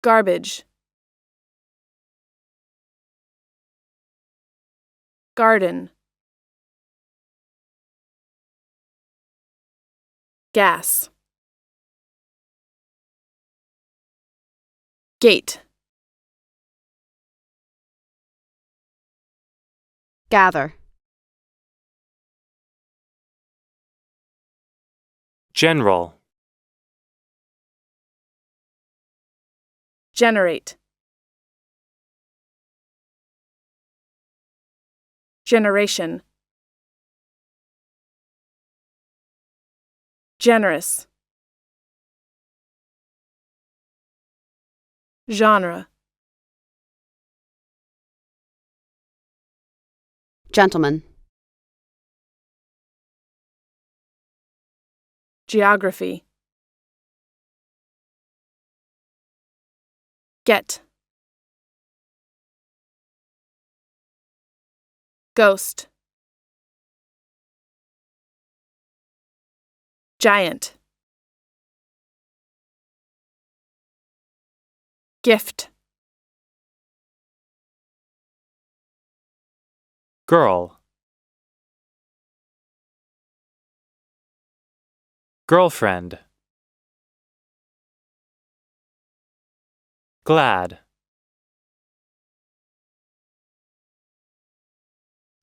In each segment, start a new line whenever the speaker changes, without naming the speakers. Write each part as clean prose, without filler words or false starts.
Garbage. Garden. Gas. Gate.
Gather.
General.
Generate. Generation. Generous. Genre.
Gentleman.
Geography. Get. Ghost. Giant. Gift.
Girl. Girlfriend. Glad.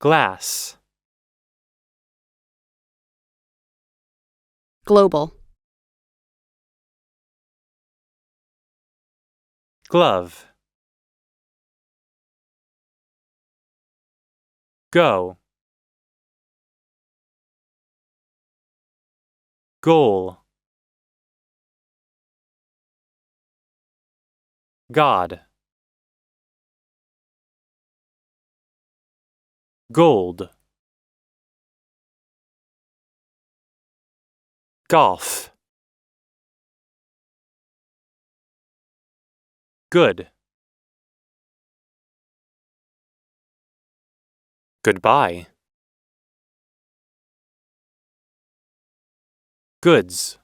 Glass.
Global.
Glove. Go. Goal. God. Gold. Golf. Good. Goodbye. Goods.